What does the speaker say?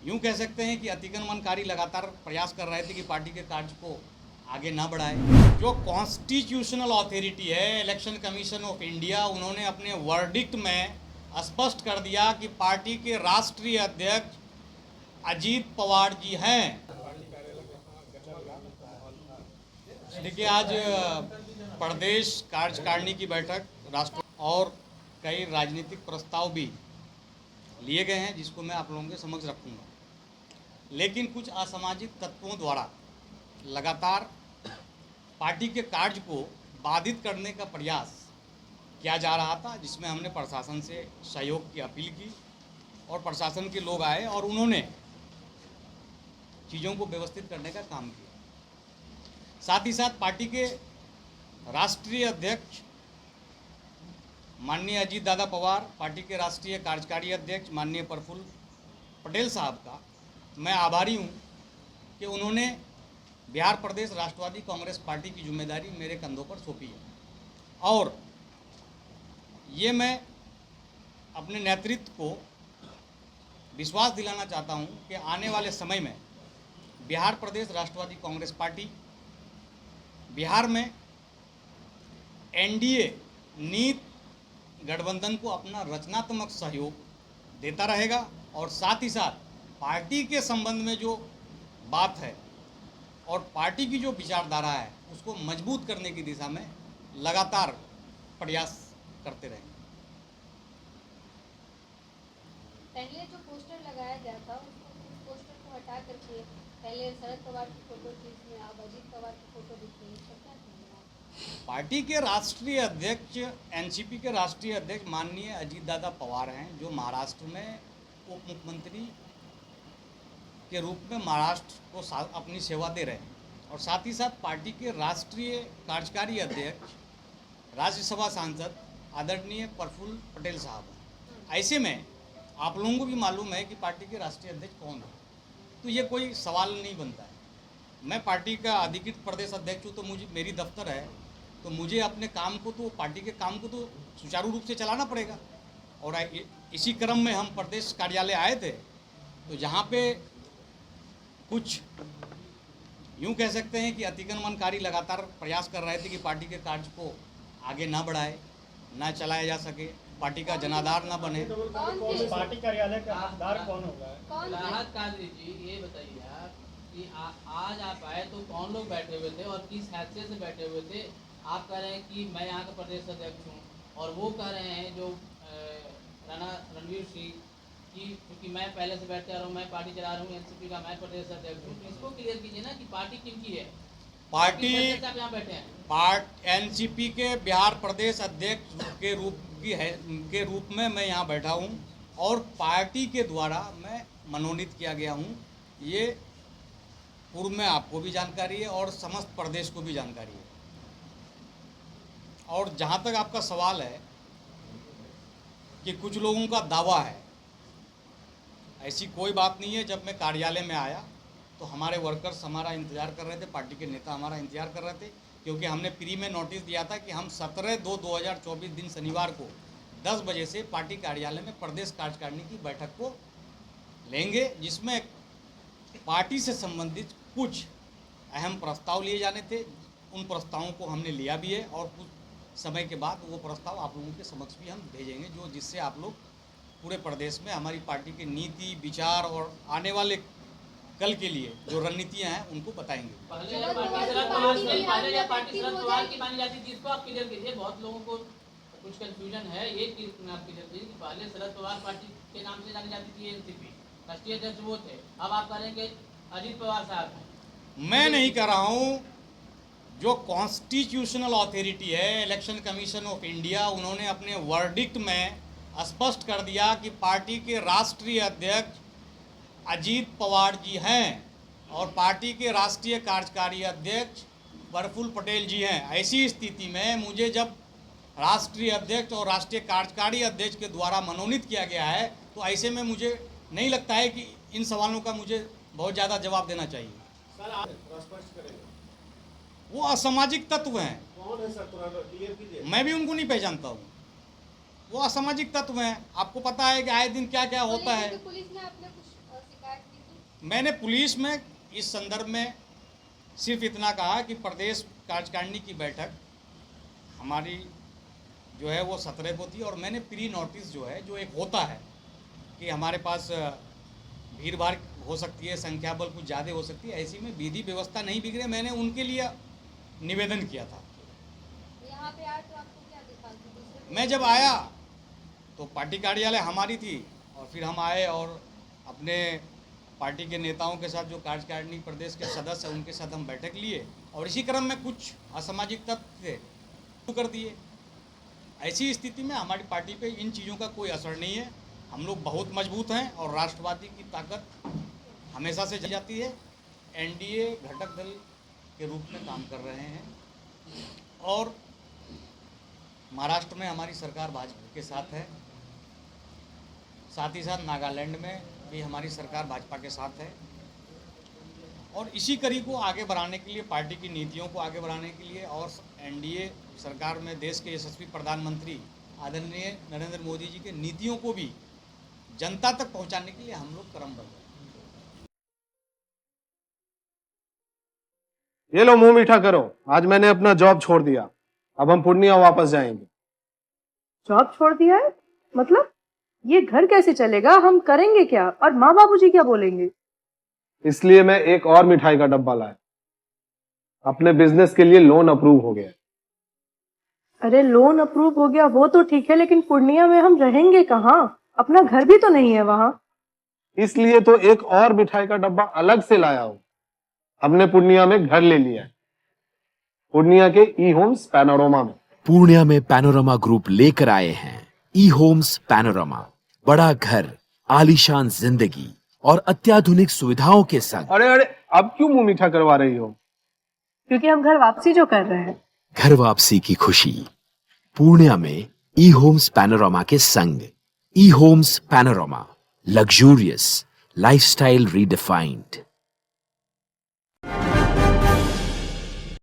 यूं कह सकते हैं कि अतिक्रमणकारी लगातार प्रयास कर रहे थे कि पार्टी के कार्य को आगे ना बढ़ाए। जो कॉन्स्टिट्यूशनल अथॉरिटी है इलेक्शन कमीशन ऑफ इंडिया, उन्होंने अपने वर्डिक्ट में स्पष्ट कर दिया कि पार्टी के राष्ट्रीय अध्यक्ष अजीत पवार जी हैं। देखिए, आज प्रदेश कार्यकारिणी की बैठक राष्ट्र और कई राजनीतिक प्रस्ताव भी लिए गए हैं, जिसको मैं आप लोगों के समक्ष रखूंगा। लेकिन कुछ असामाजिक तत्वों द्वारा लगातार पार्टी के कार्य को बाधित करने का प्रयास किया जा रहा था, जिसमें हमने प्रशासन से सहयोग की अपील की और प्रशासन के लोग आए और उन्होंने चीज़ों को व्यवस्थित करने का काम किया। साथ ही साथ पार्टी के राष्ट्रीय अध्यक्ष माननीय अजीत दादा पवार, पार्टी के राष्ट्रीय कार्यकारी अध्यक्ष माननीय प्रफुल्ल पटेल साहब का मैं आभारी हूं कि उन्होंने बिहार प्रदेश राष्ट्रवादी कांग्रेस पार्टी की जिम्मेदारी मेरे कंधों पर सौंपी है। और ये मैं अपने नेतृत्व को विश्वास दिलाना चाहता हूं कि आने वाले समय में बिहार प्रदेश राष्ट्रवादी कांग्रेस पार्टी बिहार में एनडीए नीत गठबंधन को अपना रचनात्मक सहयोग देता रहेगा और साथ ही साथ पार्टी के संबंध में जो बात है और पार्टी की जो विचारधारा है उसको मजबूत करने की दिशा में लगातार प्रयास करते रहेंगे। पहले जो पोस्टर लगाया गया था उस पोस्टर को हटा करके पहले शरद पवार की फोटो थी, इसमें अब अजीत पवार की फोटो दिख रही है, इसका क्या कहना? पार्टी के राष्ट्रीय अध्यक्ष एनसीपी के राष्ट्रीय अध्यक्ष माननीय अजीत दादा पवार हैं, जो महाराष्ट्र में उप मुख्यमंत्री के रूप में महाराष्ट्र को अपनी सेवा दे रहे हैं और साथ ही साथ पार्टी के राष्ट्रीय कार्यकारी अध्यक्ष राज्यसभा सांसद आदरणीय प्रफुल्ल पटेल साहब हैं। ऐसे में आप लोगों को भी मालूम है कि पार्टी के राष्ट्रीय अध्यक्ष कौन है, तो ये कोई सवाल नहीं बनता है। मैं पार्टी का अधिकृत प्रदेश अध्यक्ष हूँ, तो मुझे मेरी दफ्तर है, तो मुझे अपने काम को तो पार्टी के काम को तो सुचारू रूप से चलाना पड़ेगा। और इसी क्रम में हम प्रदेश कार्यालय आए थे, तो जहाँ पे कुछ यूं कह सकते हैं कि अतिक्रमणकारी लगातार प्रयास कर रहे थे कि पार्टी के कार्य को आगे ना बढ़ाए, ना चलाया जा सके, पार्टी का जनाधार ना बने। पार्टी कार्यालय का हकदार कौन होगा? राहत कादरी जी, ये बताइए आप कि आज आप आए तो कौन लोग बैठे हुए थे और किस हैसियत से बैठे हुए थे? आप कह रहे हैं कि मैं यहाँ का प्रदेश अध्यक्ष हूँ और वो कह रहे हैं जो राणा रणवीर सिंह कि क्योंकि मैं पहले से बैठते आ रहा हूँ, मैं पार्टी चला रहा हूँ, एनसीपी का मैं प्रदेश अध्यक्ष हूँ। इसको क्लियर कीजिए ना कि पार्टी किनकी है। पार्टी यहाँ बैठे हैं एनसीपी के बिहार प्रदेश अध्यक्ष के रूप में मैं यहाँ बैठा हूँ और पार्टी के द्वारा मैं मनोनीत किया गया हूँ। ये पूर्व में आपको भी जानकारी है और समस्त प्रदेश को भी जानकारी है। और जहाँ तक आपका सवाल है कि कुछ लोगों का दावा है, ऐसी कोई बात नहीं है। जब मैं कार्यालय में आया तो हमारे वर्कर्स हमारा इंतज़ार कर रहे थे, पार्टी के नेता हमारा इंतज़ार कर रहे थे, क्योंकि हमने प्री में नोटिस दिया था कि हम 17/2/2024 दिन शनिवार को 10 बजे से पार्टी कार्यालय में प्रदेश कार्यकारिणी की बैठक को लेंगे, जिसमें पार्टी से संबंधित कुछ अहम प्रस्ताव लिए जाने थे। उन प्रस्तावों को हमने लिया भी है और कुछ समय के बाद वो प्रस्ताव आप लोगों के समक्ष भी हम भेजेंगे, जो जिससे आप लोग पूरे प्रदेश में हमारी पार्टी की नीति, विचार और आने वाले कल के लिए जो रणनीतियां हैं उनको बताएंगे। पहले पार्टी शरद पवार की मानी जाती थी, इसको आप क्लियर कीजिए। बहुत लोगों को कुछ कंफ्यूजन है, ये चीज आप क्लियर कीजिए कि पहले शरद पवार पार्टी के नाम से जानी जाती थी एनसीपी, राष्ट्रीय अध्यक्ष वो थे, अब आप करेंगे अजीत पवार साहब हैं। मैं नहीं कर रहा हूँ। जो कॉन्स्टिट्यूशनल अथॉरिटी है इलेक्शन कमीशन ऑफ इंडिया, उन्होंने अपने वर्डिक्ट में स्पष्ट कर दिया कि पार्टी के राष्ट्रीय अध्यक्ष अजीत पवार जी हैं और पार्टी के राष्ट्रीय कार्यकारी अध्यक्ष प्रफुल्ल पटेल जी हैं। ऐसी स्थिति में मुझे जब राष्ट्रीय अध्यक्ष और राष्ट्रीय कार्यकारी अध्यक्ष के द्वारा मनोनीत किया गया है, तो ऐसे में मुझे नहीं लगता है कि इन सवालों का मुझे बहुत ज़्यादा जवाब देना चाहिए। सर आप स्पष्ट करेंगे, वो असामाजिक तत्व हैं। कौन है सर, थोड़ा क्लियर कीजिए। मैं भी उनको नहीं पहचानता हूँ। वो असामाजिक तत्व हैं। आपको पता है कि आए दिन क्या क्या होता है। पुलिस ने आपने कुछ शिकायत की मैंने पुलिस में इस संदर्भ में सिर्फ इतना कहा कि प्रदेश कार्यकारिणी की बैठक हमारी जो है वो 17 को थी और मैंने प्री नोटिस जो है जो एक होता है कि हमारे पास भीड़ भाड़ हो सकती है, संख्या बल कुछ ज़्यादा हो सकती है, ऐसी में विधि व्यवस्था नहीं बिगड़े, मैंने उनके लिए निवेदन किया था। यहाँ पे आए तो आपको क्या दिखा दूसरे मैं जब आया तो पार्टी कार्यालय हमारी थी और फिर हम आए और अपने पार्टी के नेताओं के साथ जो कार्यकारिणी प्रदेश के सदस्य हैं उनके साथ हम बैठक लिए और इसी क्रम में कुछ असामाजिक तत्व थे शुरू कर दिए। ऐसी स्थिति में हमारी पार्टी पे इन चीज़ों का कोई असर नहीं है। हम लोग बहुत मजबूत हैं और राष्ट्रवादी की ताकत हमेशा से जाती है। एनडीए घटक दल के रूप में काम कर रहे हैं और महाराष्ट्र में हमारी सरकार भाजपा के साथ है, साथ ही साथ नागालैंड में भी हमारी सरकार भाजपा के साथ है और इसी कड़ी को आगे बढ़ाने के लिए, पार्टी की नीतियों को आगे बढ़ाने के लिए और एनडीए सरकार में देश के यशस्वी प्रधानमंत्री आदरणीय नरेंद्र मोदी जी के नीतियों को भी जनता तक पहुंचाने के लिए हम लोग क्रमबद्ध हैं। ये लो मुंह मीठा करो, आज मैंने अपना जॉब छोड़ दिया, अब हम पूर्णिया वापस जाएंगे। जॉब छोड़ दिया है? मतलब ये घर कैसे चलेगा? हम करेंगे क्या? और माँ बाबूजी क्या बोलेंगे? इसलिए मैं एक और मिठाई का डब्बा लाया। अपने बिजनेस के लिए लोन अप्रूव हो गया। अरे लोन अप्रूव हो गया वो तो ठीक है, लेकिन पूर्णिया में हम रहेंगे कहाँ? अपना घर भी तो नहीं है वहाँ। इसलिए तो एक और मिठाई का डब्बा अलग से लाया हूँ। हमने पूर्णिया में घर ले लिया है, पूर्णिया के ई होम्स पैनोरमा में। पूर्णिया में पैनोरमा ग्रुप लेकर आए हैं ई होम्स पैनोरमा। बड़ा घर, आलीशान जिंदगी और अत्याधुनिक सुविधाओं के संग। अरे अरे, अब क्यों मुंह मीठा करवा रही हो? क्योंकि हम घर वापसी जो कर रहे हैं। घर वापसी की खुशी पूर्णिया में ई होम्स पैनोरमा के संग। E homes panorama, luxurious lifestyle redefined.